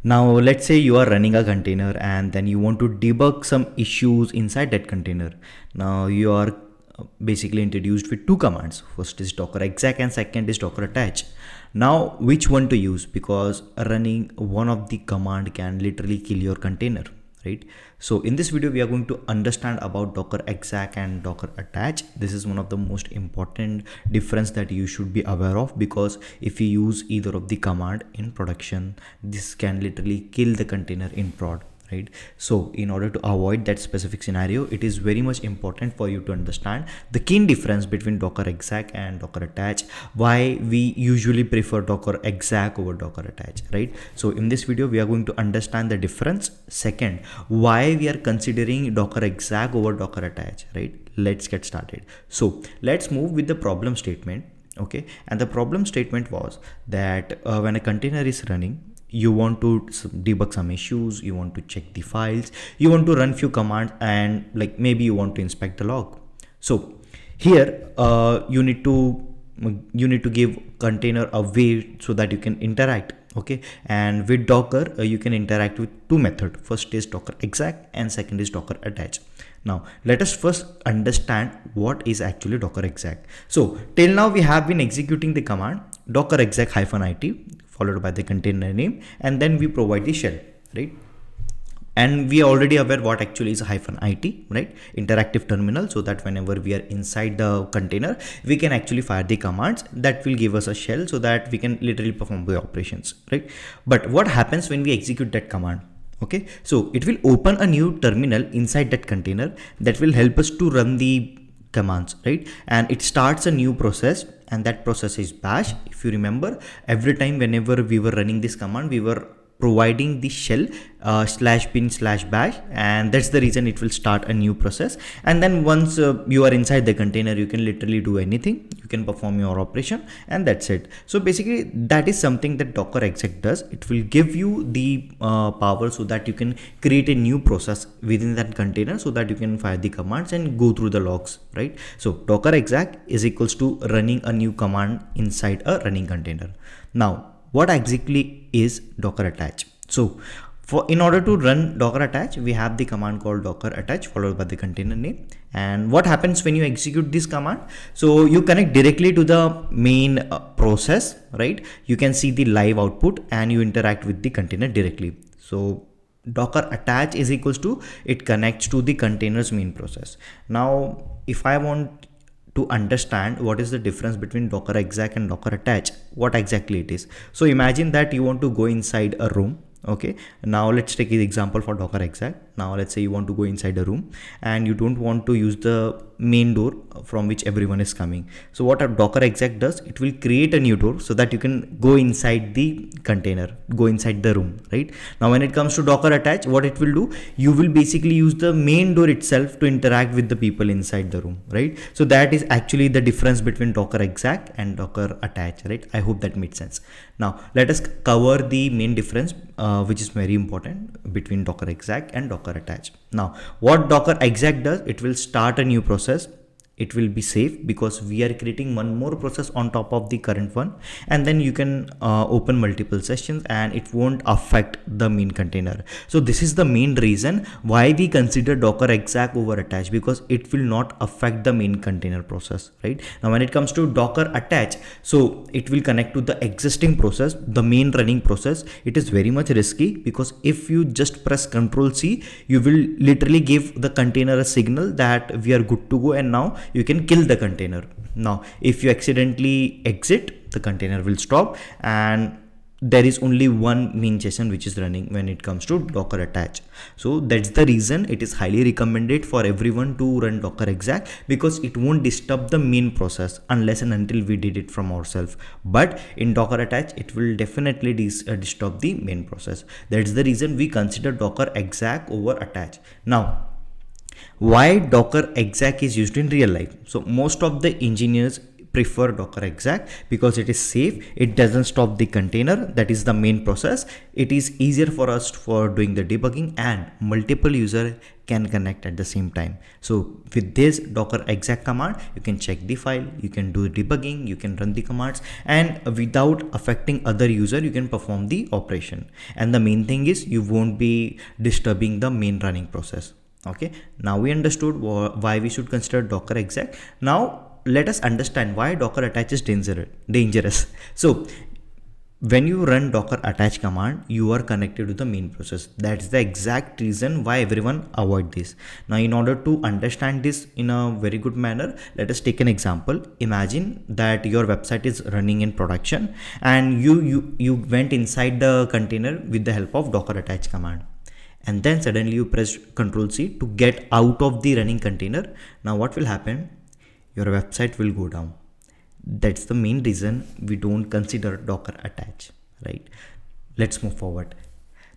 Now let's say you are running a container and then you want to debug some issues inside that container. Now you are basically introduced with two commands. First is docker exec and second is docker attach. Now which one to use, because running one of the command can literally kill your container, right? So in this video we are going to understand about docker exec and docker attach. This is one of the most important difference that you should be aware of, because if you use either of the command in production, this can literally kill the container in prod, right? So in order to avoid that specific scenario, it is very much important for you to understand the key difference between docker exec and docker attach, why we usually prefer docker exec over docker attach, right? So in this video we are going to understand the difference. Second, why we are considering docker exec over docker attach, right? Let's get started. So let's move with the problem statement. Okay, and the problem statement was that when a container is running, you want to debug some issues, you want to check the files, you want to run few commands, and like maybe you want to inspect the log. So here you need to give container a way so that you can interact. Okay, and with docker you can interact with two methods. First is docker exec and second is docker attach. Now let us first understand what is actually docker exec. So till now we have been executing the command docker exec -it followed by the container name, and then we provide the shell, right? And we are already aware what actually is -it, right? Interactive terminal, so that whenever we are inside the container, we can actually fire the commands that will give us a shell so that we can literally perform the operations, right? But what happens when we execute that command? Okay, so it will open a new terminal inside that container that will help us to run the commands, right? And it starts a new process, and that process is bash. If you remember, every time whenever we were running this command, we were providing the shell /bin/bash, and that's the reason it will start a new process. And then once you are inside the container, you can literally do anything, you can perform your operation, and that's it. So basically that is something that docker exec does. It will give you the power so that you can create a new process within that container so that you can fire the commands and go through the logs, right? So docker exec is equals to running a new command inside a running container. Now what exactly is docker attach? So in order to run docker attach, we have the command called docker attach followed by the container name. And what happens when you execute this command? So you connect directly to the main process, right? You can see the live output and you interact with the container directly. So docker attach is equals to, it connects to the container's main process. Now if I want to understand what is the difference between docker exec and docker attach, what exactly it is. So imagine that you want to go inside a room. Okay, now let's take the example for docker exec. Now let's say you want to go inside a room and you don't want to use the main door from which everyone is coming. So what a docker exec does, it will create a new door so that you can go inside the container, go inside the room, right? Now when it comes to docker attach, what it will do, you will basically use the main door itself to interact with the people inside the room, right? So that is actually the difference between docker exec and docker attach, right? I hope that made sense. Now let us cover the main difference which is very important between docker exec and docker attach. Now what docker exec does, it will start a new process. It will be safe because we are creating one more process on top of the current one, and then you can open multiple sessions and it won't affect the main container. So this is the main reason why we consider docker exec over attach, because it will not affect the main container process, right? Now when it comes to docker attach, so it will connect to the existing process, the main running process. It is very much risky because if you just press Ctrl+C, you will literally give the container a signal that we are good to go, and now you can kill the container. Now if you accidentally exit, the container will stop and there is only one main session which is running when it comes to docker attach. So that's the reason it is highly recommended for everyone to run docker exec, because it won't disturb the main process unless and until we did it from ourselves. But in docker attach, it will definitely disturb the main process. That's the reason we consider docker exec over attach. Now why docker exec is used in real life? So most of the engineers prefer Docker Exec because it is safe. It doesn't stop the container. That is the main process. It is easier for us for doing the debugging, and multiple user can connect at the same time. So with this Docker Exec command, you can check the file, you can do debugging, you can run the commands, and without affecting other user, you can perform the operation. And the main thing is you won't be disturbing the main running process. Okay, now we understood why we should consider Docker Exec. Now let us understand why Docker attach is dangerous. So when you run Docker attach command, you are connected to the main process. That's the exact reason why everyone avoid this. Now in order to understand this in a very good manner, let us take an example. Imagine that your website is running in production and you went inside the container with the help of Docker attach command, and then suddenly you press Ctrl+C to get out of the running container. Now what will happen? Your website will go down. That's the main reason we don't consider Docker attach, right? Let's move forward.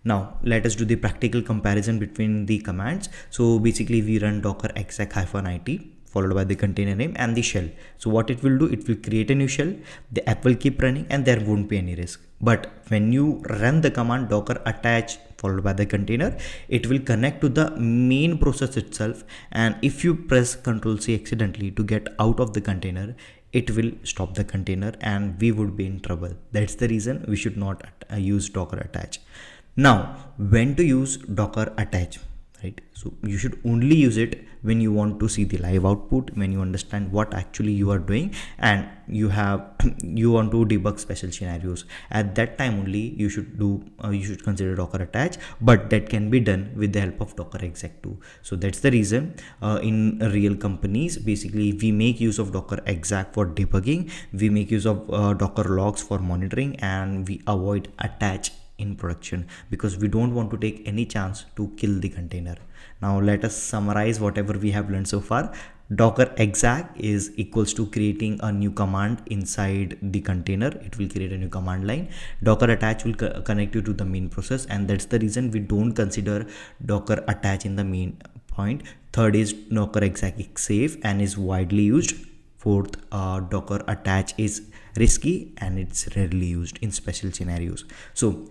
Now let us do the practical comparison between the commands. So basically we run docker exec -it followed by the container name and the shell. So what it will do, it will create a new shell, the app will keep running and there won't be any risk. But when you run the command docker attach followed by the container, it will connect to the main process itself, and if you press Ctrl+C accidentally to get out of the container, it will stop the container and we would be in trouble. That's the reason we should not use docker attach. Now when to use docker attach, right? So you should only use it when you want to see the live output, when you understand what actually you are doing and you want to debug special scenarios. At that time only you should consider docker attach, but that can be done with the help of docker exec too. So that's the reason in real companies basically we make use of docker exec for debugging, we make use of docker logs for monitoring, and we avoid attach in production because we don't want to take any chance to kill the container. Now let us summarize whatever we have learned so far. Docker exec is equals to creating a new command inside the container. It will create a new command line. Docker attach will connect you to the main process, and that's the reason we don't consider docker attach in the main point. Third is docker exec is safe and is widely used. Fourth, docker attach is risky and it's rarely used in special scenarios. So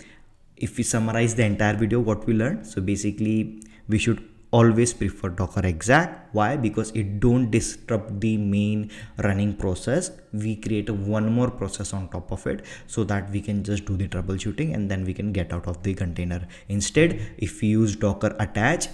if we summarize the entire video, what we learned, so basically we should always prefer docker exec. Why? Because it don't disrupt the main running process. We create one more process on top of it so that we can just do the troubleshooting and then we can get out of the container. Instead, if we use docker attach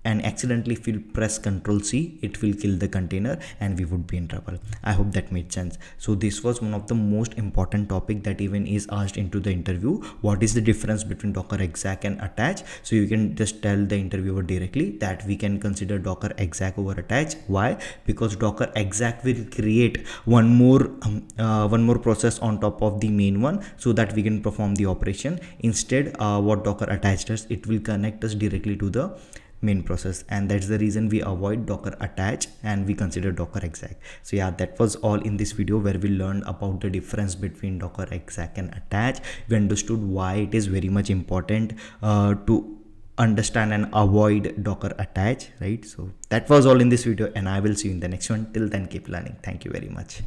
and accidentally if we press Ctrl+C, it will kill the container and we would be in trouble. I hope that made sense. So this was one of the most important topic that even is asked into the interview. What is the difference between docker exec and attach? So you can just tell the interviewer directly that we can consider docker exec over attach. Why? Because docker exec will create one more process on top of the main one so that we can perform the operation. Instead, what docker attach does, it will connect us directly to the main process, and that's the reason we avoid docker attach and we consider docker exec. So yeah, that was all in this video where we learned about the difference between docker exec and attach. We understood why it is very much important to understand and avoid docker attach, right? So that was all in this video and I will see you in the next one. Till then, keep learning. Thank you very much.